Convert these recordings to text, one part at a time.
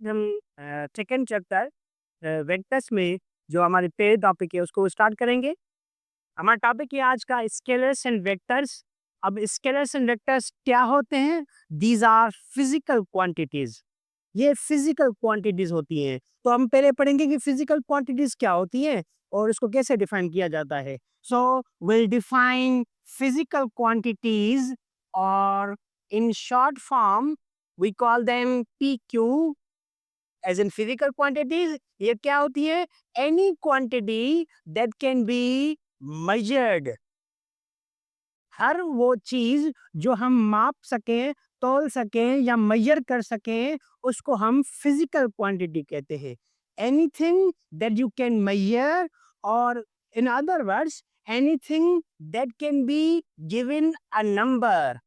हम second chapter vectors में जो हमारे पहले टॉपिक है उसको स्टार्ट करेंगे। हमारा टॉपिक है आज का स्केलर्स एंड वेक्टर्स। अब स्केलर्स एंड वेक्टर्स क्या होते हैं? These are physical quantities. ये फिजिकल क्वांटिटीज होती हैं। तो हम पहले पढ़ेंगे कि फिजिकल क्वांटिटीज क्या होती हैं और इसको कैसे डिफाइन किया जाता है। So will define physical quantities, और in short form we call them P Q as in physical quantities. ये क्या होती है? Any quantity that can be measured. हर वो चीज जो हम माप सकें, तौल सकें या मेजर कर सकें, उसको हम फिजिकल क्वांटिटी कहते हैं। Anything that you can measure, और in other words anything that can be given a number,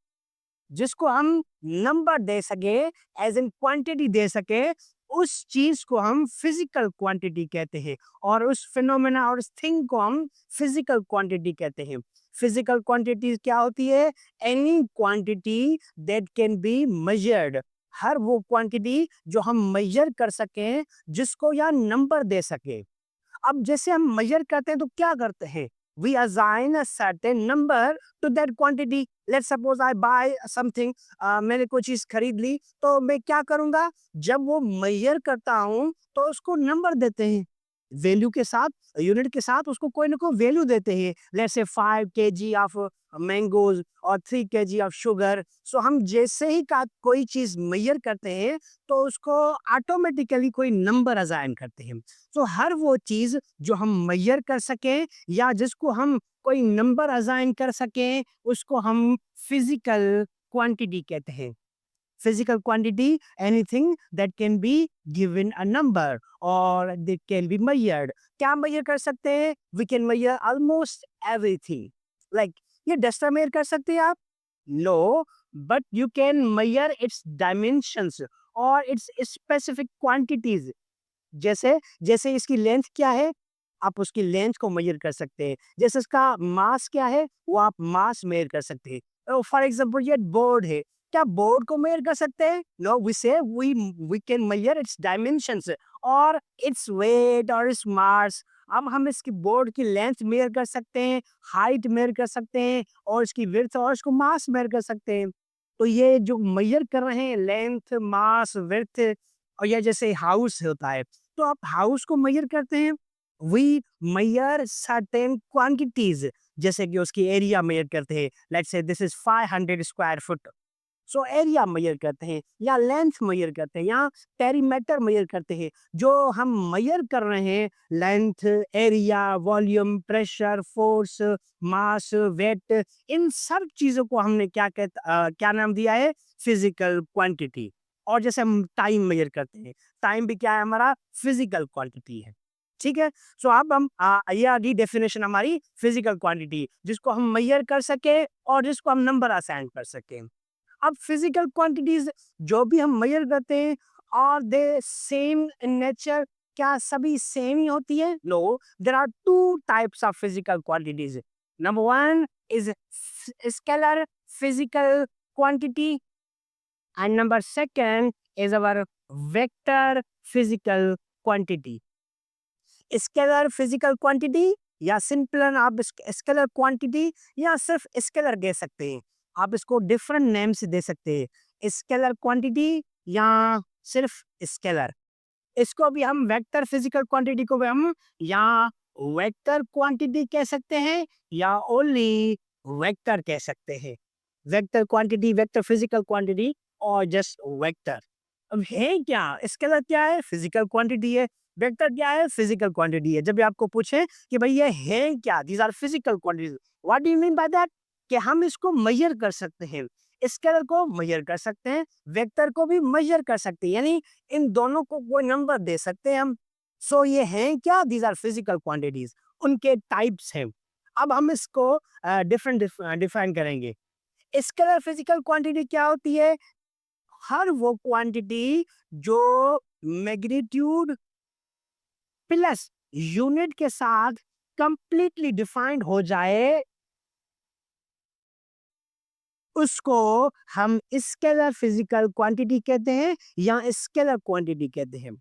जिसको हम नंबर दे सके, एज इन क्वांटिटी दे सके, उस चीज को हम फिजिकल क्वांटिटी कहते हैं। और उस फिनोमेना और उस थिंग को हम फिजिकल क्वांटिटी कहते हैं। फिजिकल क्वांटिटी क्या होती है? Any quantity that can be measured. हर वो क्वांटिटी जो हम मेजर कर सकें, जिसको या नंबर दे सके। अब जैसे हम मेजर करते हैं तो क्या करते हैं? We assign a certain number to that quantity. Let's suppose I buy something, मैंने कोई चीज खरीद ली, तो मैं क्या करूंगा? जब वो मेजर करता हूं तो उसको नंबर देते हैं, वैल्यू के साथ, यूनिट के साथ उसको कोई ना कोई वैल्यू देते हैं। लेट्स से 5 kg ऑफ मैंगोज और 3 kg ऑफ शुगर। सो हम जैसे ही का कोई चीज मेजर करते हैं तो उसको ऑटोमेटिकली कोई नंबर असाइन करते हैं। तो हर वो चीज जो हम मेजर कर सकें या जिसको हम कोई नंबर असाइन कर सकें, उसको हम फिजिकल क्वांटिटी कहते हैं। Physical quantity, anything that can be given a number और दैट कैन बी मेजर्ड। क्या मेजर कर सकते हैं? We can measure almost everything. Like, ये डस्टर मेजर कर सकते हैं आप? No, but you can measure its dimensions और इट्स स्पेसिफिक क्वांटिटीज। जैसे जैसे इसकी लेंथ क्या है, आप उसकी लेंथ को मेजर कर सकते हैं। जैसे इसका मास क्या है, वो आप मास मेजर कर सकते हैं। फॉर एग्जांपल, ये बोर्ड है, क्या बोर्ड को मेजर कर सकते हैं? No, we say we can measure its dimensions और इट्स वेट और इट्स मास। अब हम इसकी बोर्ड की लेंथ मेजर कर सकते हैं, हाइट मेजर कर सकते हैं, और इसकी विड्थ और इसको मास मेजर कर सकते हैं। तो ये जो मेजर कर रहे हैं, लेंथ, मास, विड्थ, और ये जैसे हाउस होता है, तो आप हाउस को मेजर करते हैं। वी मेजर सर्टेन क्वांटिटीज, जैसे कि उसकी एरिया मेजर करते हैं। Let's say this is 500 square foot. So area measure करते हैं, या लेंथ मेजर करते हैं, या पेरीमीटर मेजर करते हैं। जो हम मेजर कर रहे हैं, length, area, volume, pressure, force, mass, weight, इन सब चीजों को हमने क्या नाम दिया है? Physical quantity. और जैसे हम टाइम मेजर करते हैं, टाइम भी क्या है? हमारा फिजिकल क्वांटिटी है। ठीक है। सो अब हम ये आ गई डेफिनेशन हमारी फिजिकल क्वांटिटी, जिसको हम मेजर कर सके और जिसको हम नंबर असाइन कर सके। अब फिजिकल क्वांटिटीज जो भी हम मेजर करते हैं, are they same in nature? क्या सभी सेम ही होती है? No, there are two types of physical quantities. Number one is scalar physical quantity, and number second is our vector physical quantity. Scalar physical quantity, या simple आप scalar quantity, या सिर्फ scalar कह सकते हैं। आप इसको डिफरेंट नेम से दे सकते हैं, स्केलर क्वांटिटी या सिर्फ स्केलर। इसको भी हम वेक्टर फिजिकल क्वांटिटी को भी हम या वेक्टर क्वांटिटी कह सकते हैं, या ओनली वेक्टर कह सकते हैं। Vector quantity, vector physical quantity, और जस्ट वेक्टर। अब है क्या? स्केलर क्या है? फिजिकल क्वांटिटी है। वेक्टर क्या है? फिजिकल क्वांटिटी है। जब भी आपको पूछे कि भाई ये है क्या, these are physical quantities, what do you mean by that? कि हम इसको मेजर कर सकते हैं। स्केलर को मेजर कर सकते हैं, वेक्टर को भी मेजर कर सकते हैं, यानी इन दोनों को कोई नंबर दे सकते हैं हम। सो ये हैं क्या? These are physical quantities. उनके टाइप्स हैं। अब हम इसको डिफरेंट डिफाइन करेंगे। स्केलर फिजिकल क्वांटिटी क्या होती है? हर वो क्वांटिटी जो मैग्नीट्यूड प्लस यूनिट के साथ कंप्लीटली डिफाइंड हो जाए, उसको हम स्केलर फिजिकल क्वांटिटी कहते हैं या स्केलर क्वांटिटी कहते हैं।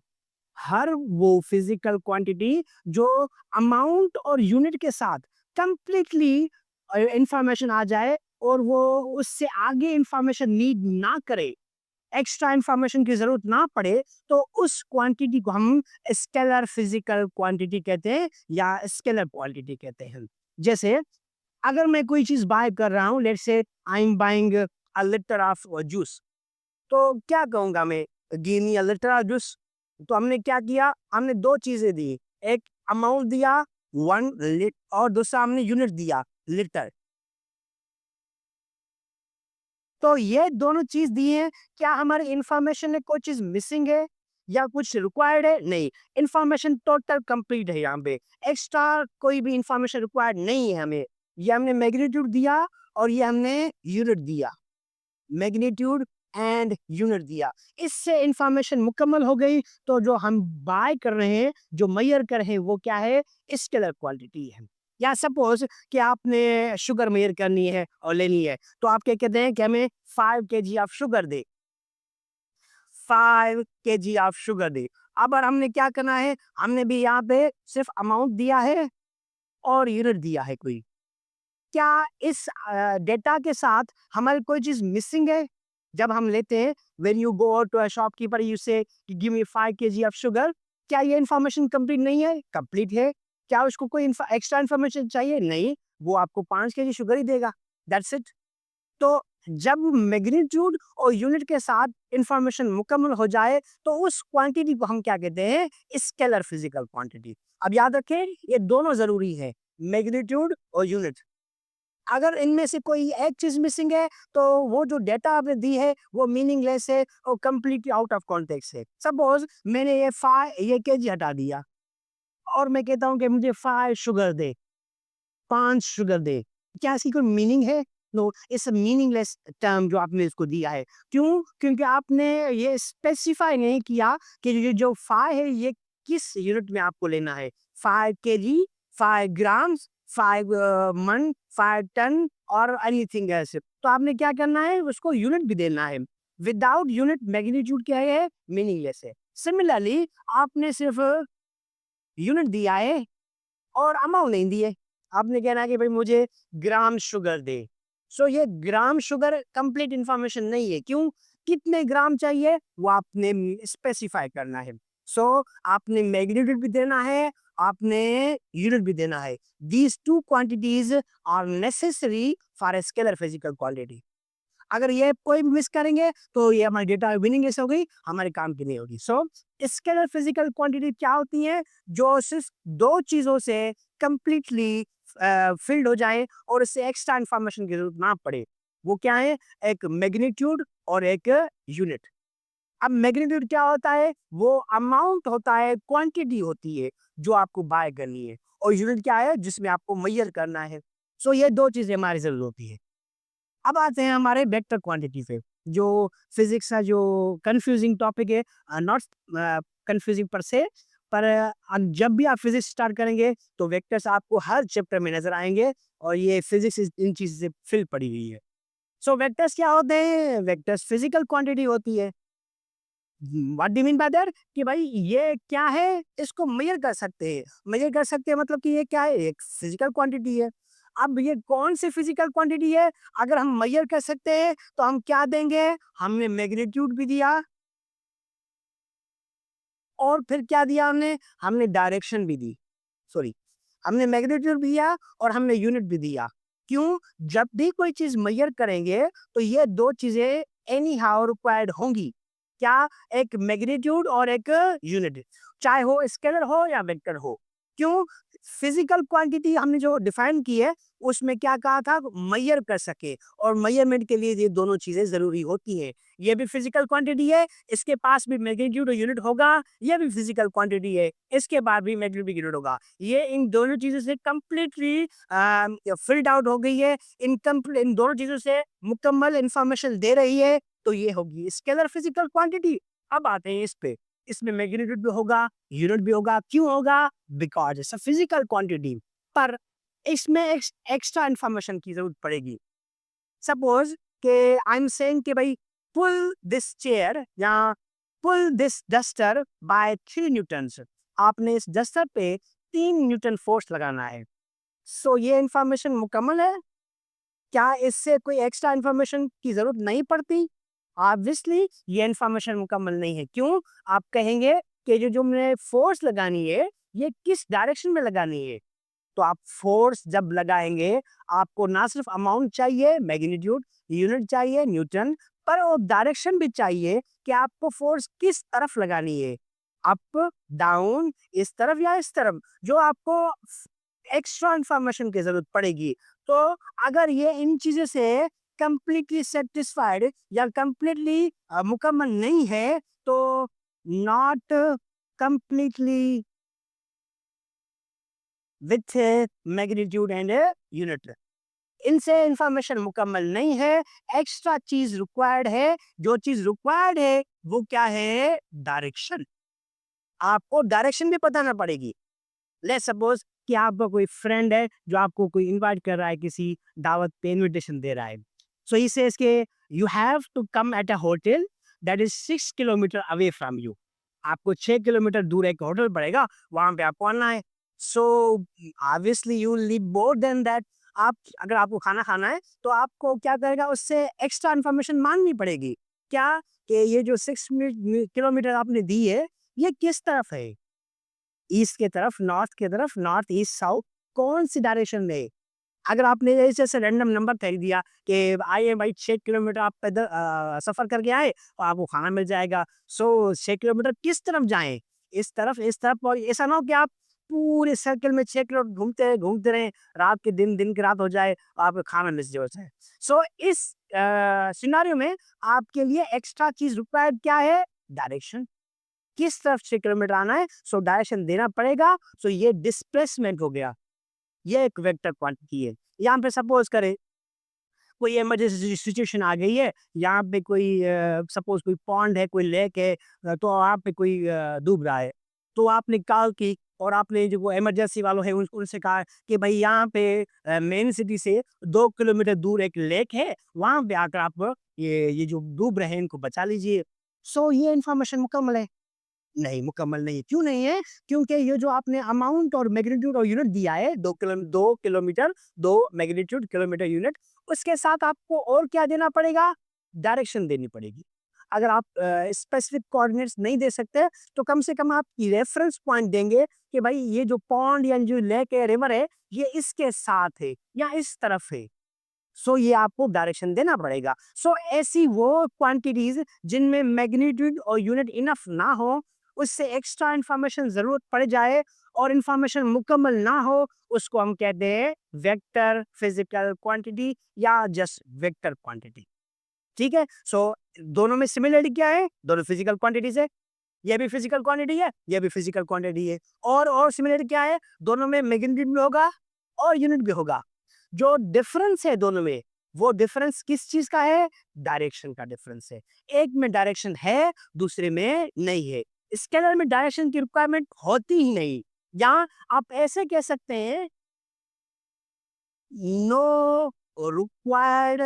हर वो फिजिकल क्वांटिटी जो अमाउंट और यूनिट के साथ कंप्लीटली इंफॉर्मेशन आ जाए और वो उससे आगे इंफॉर्मेशन नीड ना करे, एक्स्ट्रा इंफॉर्मेशन की जरूरत ना पड़े, तो उस क्वांटिटी को हम स्केलर फिजिकल क्वांटिटी कहते हैं या स्केलर क्वांटिटी कहते हैं। जैसे अगर मैं कोई चीज बाय कर रहा हूँ, let's say I am buying a litre of juice, तो क्या कहूंगा मैं, give me a litre of juice. तो हमने क्या किया, हमने दो चीजें दी, एक अमाउंट दिया 1 लीटर और दूसरा हमने यूनिट दिया लीटर। तो ये दोनों चीज दिए हैं, क्या हमारी इंफॉर्मेशन में कोई चीज मिसिंग है या कुछ रिक्वायर्ड है? नहीं, इंफॉर्मेशन टोटल कंप्लीट है यहाँ पे, एक्स्ट्रा कोई भी इंफॉर्मेशन रिक्वायर्ड नहीं है हमें। ये हमने मैग्नीट्यूड दिया और ये हमने यूनिट दिया, मैग्नीट्यूड एंड यूनिट दिया, इससे इंफॉर्मेशन मुकम्मल हो गई। तो जो हम बाय कर रहे हैं, जो मेजर कर रहे हैं, वो क्या है, स्केलर क्वांटिटी है। या सपोज कि आपने शुगर मेजर करनी है और लेनी है, तो आप क्या कहते हैं कि हमें 5 kg ऑफ शुगर दे, 5 kg ऑफ शुगर दे। अब और हमने क्या करना है, हमने भी यहाँ पे सिर्फ अमाउंट दिया है और यूनिट दिया है कोई, क्या इस डेटा के साथ हमारी कोई चीज़ मिसिंग है? जब हम लेते हैं, when you go to a shopkeeper you say give me 5 KG of sugar, क्या ये इन्फॉर्मेशन कंप्लीट नहीं है? कंप्लीट है। क्या उसको कोई एक्स्ट्रा इन्फॉर्मेशन चाहिए? नहीं, वो आपको 5 केजी शुगर ही देगा, दैट्स इट। तो जब मैग्नीट्यूड और यूनिट के साथ इन्फॉर्मेशन मुकम्मल हो जाए, तो उस क्वांटिटी को हम क्या कहते हैं, स्केलर फिजिकल क्वांटिटी। अब याद रखें, ये दोनों ज़रूरी है, मैग्नीट्यूड और यूनिट। अगर इनमें से कोई एक चीज मिसिंग है, तो वो जो डेटा आपने दी है वो मीनिंगलेस है और कंप्लीटली आउट ऑफ कॉन्टेक्स्ट है। सपोज मैंने ये केजी हटा दिया और मैं कहता हूँ कि मुझे 5 शुगर दे, 5 शुगर दे, क्या इसकी कोई मीनिंग है? No, it's a meaningless term जो आपने इसको दिया है। क्यों? क्योंकि आपने ये स्पेसिफाई नहीं किया कि ये जो 5 है ये किस यूनिट में आपको लेना है, 5 kg, 5 ग्राम्स, 5 मन, 5 टन और एनीथिंग एल्स। तो आपने क्या करना है, उसको यूनिट भी देना है। विदाउट यूनिट मैग्नीट्यूड क्या है, मीनिंगलेस है। सिमिलरली आपने सिर्फ यूनिट दिया है और अमाउंट नहीं दिए, आपने कहना है कि भाई मुझे ग्राम शुगर दे। सो ये ग्राम शुगर कंप्लीट इंफॉर्मेशन नहीं है। क्यों? कितने ग्राम चाहिए वो आपने स्पेसिफाई करना है। सो आपने मैग्नीट्यूड भी देना है, आपने यूनिट भी देना है। These two quantities are necessary for a scalar physical quantity. अगर ये कोई भी मिस करेंगे तो ये हमारी डेटा विनिंग हो गई, हमारे काम की नहीं होगी। सो स्केलर फिजिकल क्वांटिटी क्या होती है, जो सिर्फ दो चीजों से कंप्लीटली फिल्ड हो जाए और इससे एक्स्ट्रा इंफॉर्मेशन की जरूरत ना पड़े। वो क्या है, एक मैग्नीट्यूड और एक यूनिट। अब मैग्नीट्यूड क्या होता है, वो अमाउंट होता है, क्वांटिटी होती है जो आपको बाय करनी है, और यूनिट क्या है, जिसमें आपको मेजर करना है। सो ये दो चीजें हमारी जरूरत होती है। अब आते हैं हमारे वेक्टर क्वांटिटी पे, जो फिजिक्स का जो कंफ्यूजिंग टॉपिक है, नॉट कंफ्यूजिंग पर से, पर जब भी आप फिजिक्स स्टार्ट करेंगे तो वेक्टर्स आपको हर चैप्टर में नजर आएंगे, और ये फिजिक्स इन चीज से फिल पड़ी हुई है। सो वेक्टर्स क्या होते हैं, वेक्टर्स फिजिकल क्वांटिटी होती है। What do mean by that, कि भाई ये क्या है, इसको मेजर कर सकते हैं, मेजर कर सकते हैं मतलब कि ये क्या है, एक फिजिकल क्वांटिटी है। अब ये कौन सी फिजिकल क्वांटिटी है, अगर हम मेजर कर सकते हैं तो हम क्या देंगे, हमने मैग्नीट्यूड भी दिया और फिर क्या दिया हमने, हमने डायरेक्शन भी दी, सॉरी, हमने मैग्नीट्यूड भी दिया और हमने यूनिट भी दिया। क्यों? जब भी कोई चीज मेजर करेंगे तो ये दो चीजें एनी हाउ रिक्वायर्ड होंगी। क्या? एक मैग्नीट्यूड और एक यूनिट, चाहे हो स्केलर हो या वेक्टर हो। क्यों? फिजिकल क्वांटिटी हमने जो डिफाइन की है, उसमें क्या कहा था, मेजर कर सके, और मेजरमेंट के लिए ये दोनों चीजें जरूरी होती है। ये भी फिजिकल क्वांटिटी है, इसके पास भी मैग्नीट्यूड और यूनिट होगा। ये भी फिजिकल क्वांटिटी है, इसके बाद भी मैग्नीट्यूड यूनिट होगा। ये इन दोनों चीजों से कंप्लीटली फिल्ड आउट हो गई है, इन दोनों चीजों से मुकम्मल इंफॉर्मेशन दे रही है, तो ये होगी स्केलर फिजिकल क्वांटिटी। अब आते हैं इस पे, इसमें मैग्नीट्यूड भी होगा, यूनिट भी होगा। क्यों होगा? Because it's a physical quantity. पर इसमें एक्स्ट्रा इंफॉर्मेशन की जरूरत पड़ेगी। सपोज कि आई एम सेइंग कि भाई पुल दिस चेयर या pull this duster by 3 newtons. आपने इस डस्टर पे 3 न्यूटन फोर्स लगाना है। सो ये इन्फॉर्मेशन मुकम्मल है? क्या इससे कोई एक्स्ट्रा इन्फॉर्मेशन की ज़रूरत नहीं पड़ती? ऑब्वियसली ये इन्फॉर्मेशन मुकम्मल नहीं है। क्यों? आप कहेंगे कि ये जो मैंने फोर्स लगानी है, ये किस डायरेक्शन में लगानी है? तो आप फोर्स जब लगाएँगे, आपको ना सिर्फ अमाउंट चाहिए, मैग्नीट्यूड, यूनिट चाहिए, न्यूटन, पर वो डायरेक्शन भी चाहिए कि आपको फोर्स किस तरफ लगानी है। अप, डाउन, इस तरफ या इस तरफ, जो आपको एक्स्ट्रा इन्फॉर्मेशन की ज़रूरत पड़ेगी। तो अगर ये इन चीज़ों से कंप्लीटली सैटिस्फाइड या कंप्लीटली मुकम्मल नहीं है, तो not completely with magnitude and unit, इनसे इंफॉर्मेशन मुकम्मल नहीं है, एक्स्ट्रा चीज रिक्वायर्ड है। जो चीज रिक्वायर्ड है वो क्या है? डायरेक्शन। आपको डायरेक्शन भी बताना पड़ेगी। लेट्स सपोज कि आपका कोई फ्रेंड है जो आपको कोई इनवाइट कर रहा है, किसी दावत पे इनविटेशन दे रहा है। सो ही सेज के you have to come at a hotel that is 6 kilometre away from you. आपको 6 किलोमीटर दूर एक होटल पड़ेगा, वहां पे आपको आना है। So obviously you leave more than that. आप अगर आपको खाना खाना है तो आपको क्या करेगा, उससे एक्स्ट्रा इन्फॉर्मेशन मांगनी पड़ेगी। क्या? कि ये जो 6 किलोमीटर आपने दी है, ये किस तरफ है? ईस्ट की तरफ, नॉर्थ की तरफ, नॉर्थ, ईस्ट, साउथ, कौन-सी डायरेक्शन में? अगर आपने ऐसे-ऐसे रैंडम नंबर कह दिया कि आइए भाई 6 किलोमीटर आप पैदल सफ़र करके आए और आपको खाना मिल जाएगा। सो 6 किलोमीटर किस तरफ जाएँ? इस तरफ, और ऐसा ना हो कि आप पूरे सर्कल में 6 किलोमीटर घूमते रहें, रात के दिन, दिन की रात हो जाए और आपको खाना मिस जाए। सो इस सिनेरियो में आपके लिए एक्स्ट्रा चीज़ रिक्वायर्ड क्या है? डायरेक्शन। किस तरफ 6 किलोमीटर आना है, सो डायरेक्शन देना पड़ेगा। सो ये डिस्प्लेसमेंट हो गया, ये एक वेक्टर क्वांटिटी है। यहाँ पे सपोज करें कोई इमरजेंसी सिचुएशन आ गई है, यहाँ पे कोई सपोज कोई पॉन्ड है, कोई लेक है, तो वहाँ पे कोई डूब रहा है। तो आपने कॉल की और आपने जो वो इमरजेंसी वालों हैं उनसे कहा कि भाई यहाँ पे मेन सिटी से 2 किलोमीटर दूर एक लेक है, वहाँ पे आकर आप ये जो डूब रहे हैं इनको बचा लीजिए। सो ये इन्फॉर्मेशन मुकम्मल है? नहीं, मुकम्मल नहीं है। क्यों नहीं है? क्योंकि ये जो आपने अमाउंट और मैग्नीट्यूड और यूनिट दिया है, 2 किलोमीटर, 2 मैग्नीट्यूड किलोमीटर यूनिट, उसके साथ आपको और क्या देना पड़ेगा? डायरेक्शन देनी पड़ेगी। अगर आप स्पेसिफिक कोऑर्डिनेट्स नहीं दे सकते, तो कम से कम आप रेफरेंस पॉइंट देंगे कि भाई ये जो पॉन्ड या जो लेक है, रिवर है, ये इसके साथ है या इस तरफ है। सो ये आपको डायरेक्शन देना पड़ेगा। सो ऐसी वो क्वांटिटीज जिनमें मैग्नीट्यूड और यूनिट इनफ ना हो, उससे एक्स्ट्रा इंफॉर्मेशन जरूरत पड़ जाए और इंफॉर्मेशन मुकम्मल ना हो, उसको हम कहते हैं वेक्टर फिजिकल क्वांटिटी या जस्ट वेक्टर क्वांटिटी। ठीक है? सो दोनों में सिमिलरिटी क्या है? दोनों फिजिकल क्वांटिटीज है। ये भी फिजिकल क्वांटिटी है, ये भी फिजिकल क्वांटिटी है। और सिमिलरिटी क्या है? दोनों में मैग्नीट्यूड भी होगा और यूनिट भी होगा। जो डिफरेंस है दोनों में, वो डिफरेंस किस चीज का है? डायरेक्शन का डिफरेंस है। एक में डायरेक्शन है, दूसरे में नहीं है। स्केलर में डायरेक्शन की रिक्वायरमेंट होती ही नहीं। या आप ऐसे कह सकते हैं, नो रिक्वायर्ड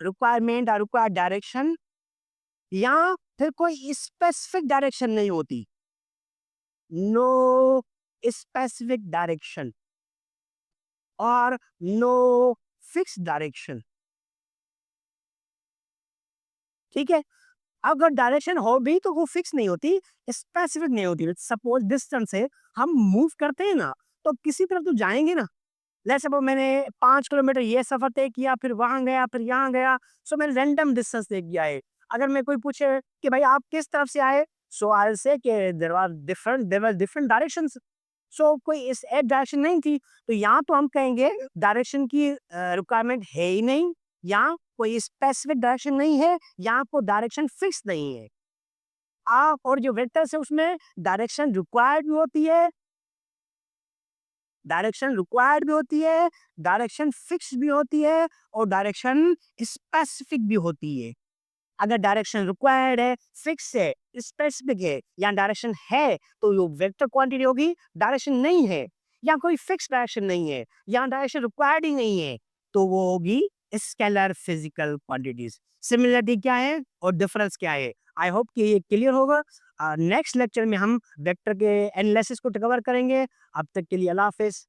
रिक्वायरमेंट और रिक्वायर्ड डायरेक्शन, या फिर कोई स्पेसिफिक डायरेक्शन नहीं होती। नो स्पेसिफिक डायरेक्शन और नो फिक्स डायरेक्शन। ठीक है? अगर डायरेक्शन हो भी तो वो फिक्स नहीं होती, स्पेसिफिक नहीं होती। सपोज डिस्टेंस है, हम मूव करते हैं ना, तो किसी तरफ तो जाएंगे ना। लेट्स सपोज मैंने 5 किलोमीटर ये सफर तय किया, फिर वहां गया, फिर यहाँ गया। सो मैंने रैंडम डिस्टेंस तय किया है। अगर मैं कोई पूछे कि भाई आप किस तरफ से आए, सो आई से कि देयर आर डिफरेंट डायरेक्शंस। सो कोई इस एक डायरेक्शन नहीं थी, तो यहाँ तो हम कहेंगे डायरेक्शन की रिक्वायरमेंट है ही नहीं, या कोई स्पेसिफिक डायरेक्शन नहीं है, यहाँ को डायरेक्शन फिक्स नहीं है। आप और जो वेक्टर्स है उसमें डायरेक्शन रिक्वायर्ड भी होती है, डायरेक्शन रिक्वायर्ड भी होती है, डायरेक्शन फिक्स भी होती है और डायरेक्शन स्पेसिफिक भी होती है। अगर डायरेक्शन रिक्वायर्ड है, फिक्स है, स्पेसिफिक है या डायरेक्शन है, तो वो वेक्टर क्वांटिटी होगी। डायरेक्शन नहीं है या कोई फिक्स डायरेक्शन नहीं है या डायरेक्शन रिक्वायर्ड ही नहीं है, तो वो होगी स्केलर फिजिकल क्वांटिटीज। सिमिलरिटी क्या है और डिफरेंस क्या है, आई होप कि ये क्लियर होगा। नेक्स्ट लेक्चर में हम वेक्टर के एनालिसिस को कवर करेंगे। अब तक के लिए अल्लाह हाफिज।